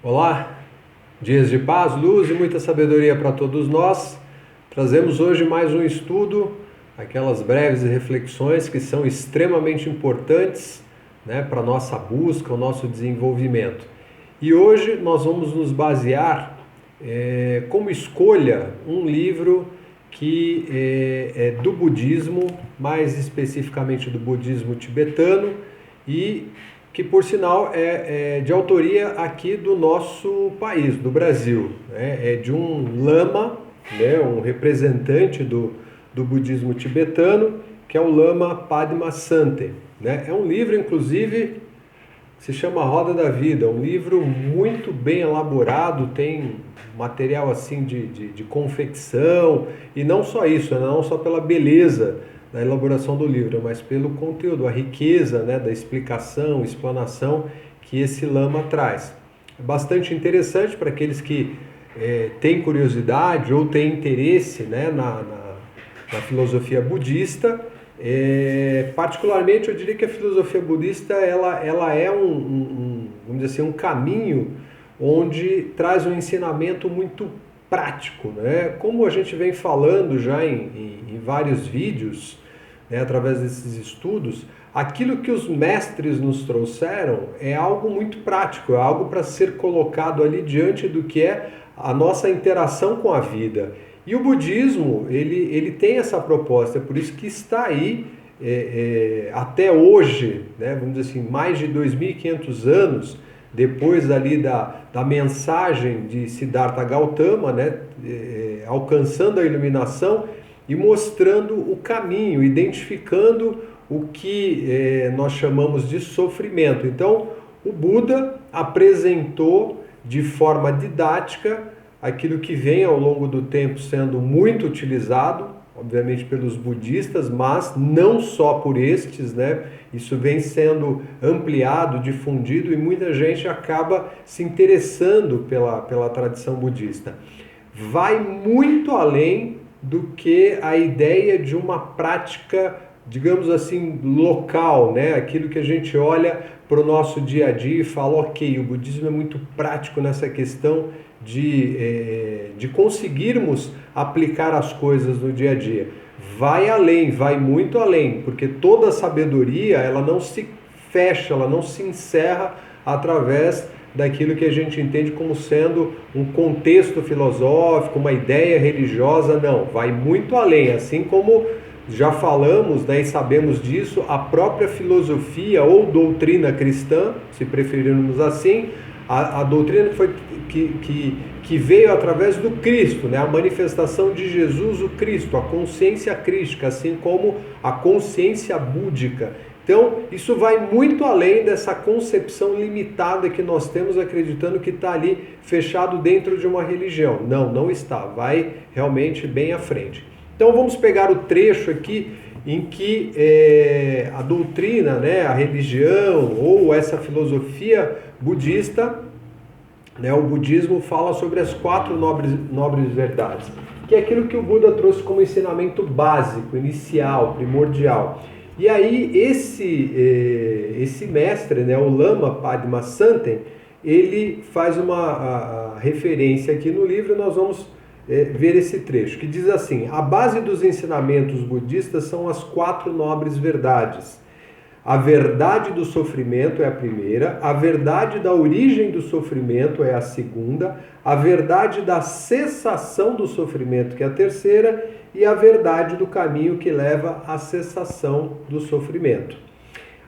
Olá, dias de paz, luz e muita sabedoria para todos nós. Trazemos hoje mais um estudo, aquelas breves reflexões que são extremamente importantes, para a nossa busca, o nosso desenvolvimento. E hoje nós vamos nos basear como escolha um livro que é do budismo, mais especificamente do budismo tibetano, e que por sinal é de autoria aqui do nosso país, do Brasil, né? É de um lama, né? Um representante do budismo tibetano, que é o Lama Padmasambhava, né? É um livro, inclusive, que se chama Roda da Vida, um livro muito bem elaborado, tem material assim de confecção, e não só isso, não só pela beleza da elaboração do livro, mas pelo conteúdo, a riqueza, né, da explicação, explanação que esse lama traz. É bastante interessante para aqueles que têm curiosidade ou têm interesse, né, na filosofia budista. Particularmente, eu diria que a filosofia budista ela é vamos dizer assim, um caminho onde traz um ensinamento muito prático, né? Como a gente vem falando já em vários vídeos, né, através desses estudos, aquilo que os mestres nos trouxeram é algo muito prático, é algo para ser colocado ali diante do que é a nossa interação com a vida. E o budismo, ele tem essa proposta, é por isso que está aí até hoje, né, vamos dizer assim, mais de 2.500 anos, depois ali da mensagem de Siddhartha Gautama, né, alcançando a iluminação e mostrando o caminho, identificando o que nós chamamos de sofrimento. Então, o Buda apresentou de forma didática aquilo que vem ao longo do tempo sendo muito utilizado, obviamente pelos budistas, mas não só por estes, né? Isso vem sendo ampliado, difundido, e muita gente acaba se interessando pela tradição budista. Vai muito além do que a ideia de uma prática, digamos assim, local, né? Aquilo que a gente olha para o nosso dia a dia e fala, ok, o budismo é muito prático nessa questão de conseguirmos aplicar as coisas no dia a dia. Vai além, vai muito além, porque toda a sabedoria, ela não se fecha, ela não se encerra através daquilo que a gente entende como sendo um contexto filosófico, uma ideia religiosa, não, vai muito além, assim como já falamos, né, e sabemos disso, a própria filosofia ou doutrina cristã, se preferirmos assim, a doutrina que veio através do Cristo, né? A manifestação de Jesus, o Cristo, a consciência crística, assim como a consciência búdica. Então, isso vai muito além dessa concepção limitada que nós temos, acreditando que está ali fechado dentro de uma religião. Não, não está. Vai realmente bem à frente. Então, vamos pegar o trecho aqui em que a doutrina, né, a religião ou essa filosofia budista, né, o budismo fala sobre as 4 nobres verdades, que é aquilo que o Buda trouxe como ensinamento básico, inicial, primordial. E aí esse mestre, né, o Lama Padmasambhava, ele faz uma referência aqui no livro, e nós vamos ver esse trecho, que diz assim: a base dos ensinamentos budistas são as 4 nobres verdades. A verdade do sofrimento é a primeira, a verdade da origem do sofrimento é a segunda, a verdade da cessação do sofrimento, que é a terceira, e a verdade do caminho que leva à cessação do sofrimento.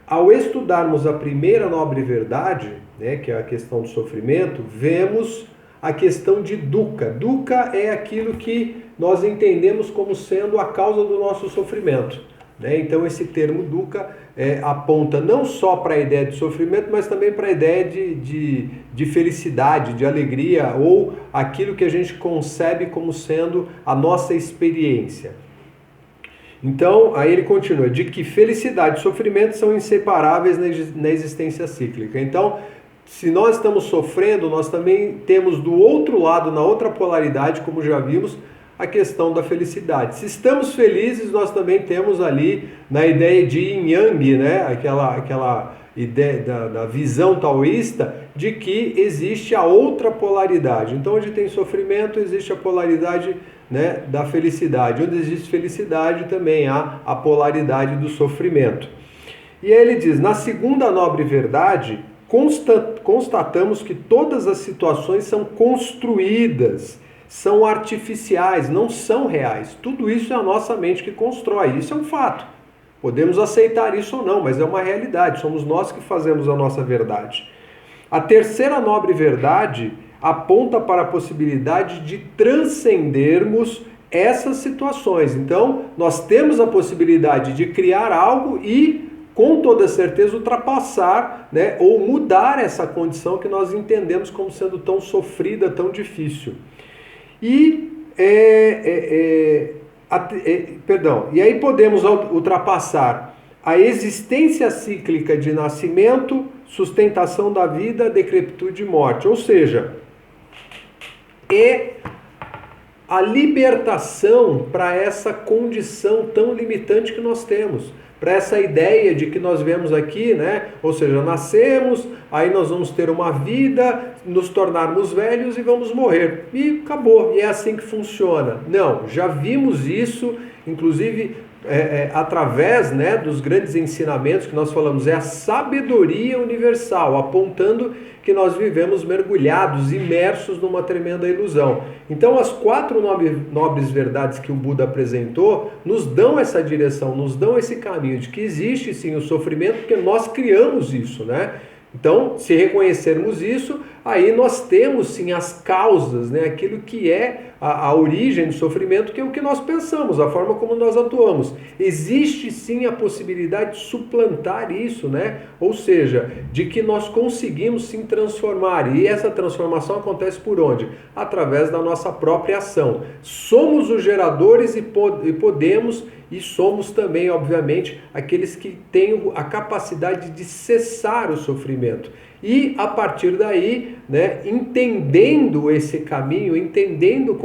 Ao estudarmos a primeira nobre verdade, né, que é a questão do sofrimento, vemos a questão de dukkha. Dukkha é aquilo que nós entendemos como sendo a causa do nosso sofrimento, né? Então esse termo dukkha aponta não só para a ideia de sofrimento, mas também para a ideia de felicidade, de alegria, ou aquilo que a gente concebe como sendo a nossa experiência. Então, aí ele continua, de que felicidade e sofrimento são inseparáveis na existência cíclica. Então, se nós estamos sofrendo, nós também temos do outro lado, na outra polaridade, como já vimos, a questão da felicidade. Se estamos felizes, nós também temos ali na ideia de yin yang, né? aquela da visão taoísta de que existe a outra polaridade. Então, onde tem sofrimento, existe a polaridade, né, da felicidade. Onde existe felicidade, também há a polaridade do sofrimento. E aí ele diz, na segunda nobre verdade, constatamos que todas as situações são construídas, são artificiais, não são reais. Tudo isso é a nossa mente que constrói, isso é um fato. Podemos aceitar isso ou não, mas é uma realidade, somos nós que fazemos a nossa verdade. A terceira nobre verdade aponta para a possibilidade de transcendermos essas situações. Então, nós temos a possibilidade de criar algo e, com toda certeza, ultrapassar, né, ou mudar essa condição que nós entendemos como sendo tão sofrida, tão difícil. E aí podemos ultrapassar a existência cíclica de nascimento, sustentação da vida, decrepitude e morte. Ou seja, a libertação para essa condição tão limitante que nós temos. Para essa ideia de que nós vemos aqui, né? Ou seja, nascemos, aí nós vamos ter uma vida, nos tornarmos velhos e vamos morrer. E acabou, e é assim que funciona. Não, já vimos isso, inclusive através, né, dos grandes ensinamentos que nós falamos, é a sabedoria universal, apontando que nós vivemos mergulhados, imersos numa tremenda ilusão. Então as 4 nobres verdades que o Buda apresentou nos dão essa direção, nos dão esse caminho de que existe sim o sofrimento, porque nós criamos isso, né? Então, se reconhecermos isso, aí nós temos sim as causas, né? Aquilo que é a origem do sofrimento, que é o que nós pensamos, a forma como nós atuamos. Existe sim a possibilidade de suplantar isso, né? Ou seja, de que nós conseguimos sim transformar. E essa transformação acontece por onde? Através da nossa própria ação. Somos os geradores e podemos, e somos também, obviamente, aqueles que têm a capacidade de cessar o sofrimento. E a partir daí, né, entendendo esse caminho, entendendo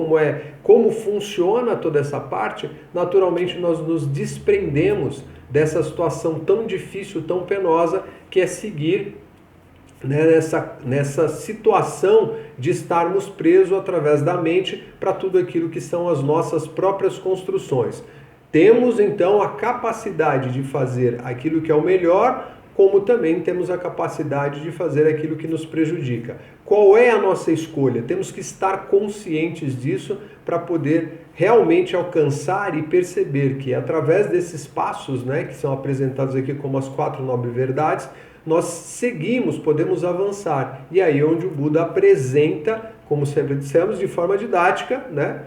como funciona toda essa parte, naturalmente nós nos desprendemos dessa situação tão difícil, tão penosa, que é seguir, né, nessa situação de estarmos presos através da mente para tudo aquilo que são as nossas próprias construções. Temos então a capacidade de fazer aquilo que é o melhor, como também temos a capacidade de fazer aquilo que nos prejudica. Qual é a nossa escolha? Temos que estar conscientes disso para poder realmente alcançar e perceber que através desses passos, né, que são apresentados aqui como as 4 nobres verdades, nós seguimos, podemos avançar. E aí onde o Buda apresenta, como sempre dissemos, de forma didática, né,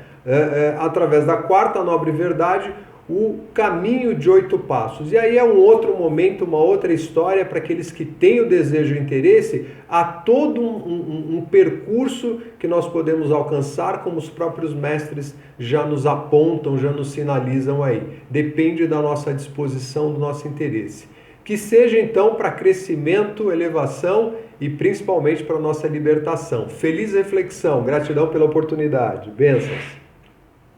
através da 4ª nobre verdade, o caminho de 8 passos. E aí é um outro momento, uma outra história para aqueles que têm o desejo e o interesse, há todo um percurso que nós podemos alcançar, como os próprios mestres já nos apontam, já nos sinalizam aí. Depende da nossa disposição, do nosso interesse. Que seja então para crescimento, elevação e principalmente para nossa libertação. Feliz reflexão, gratidão pela oportunidade. Bênçãos.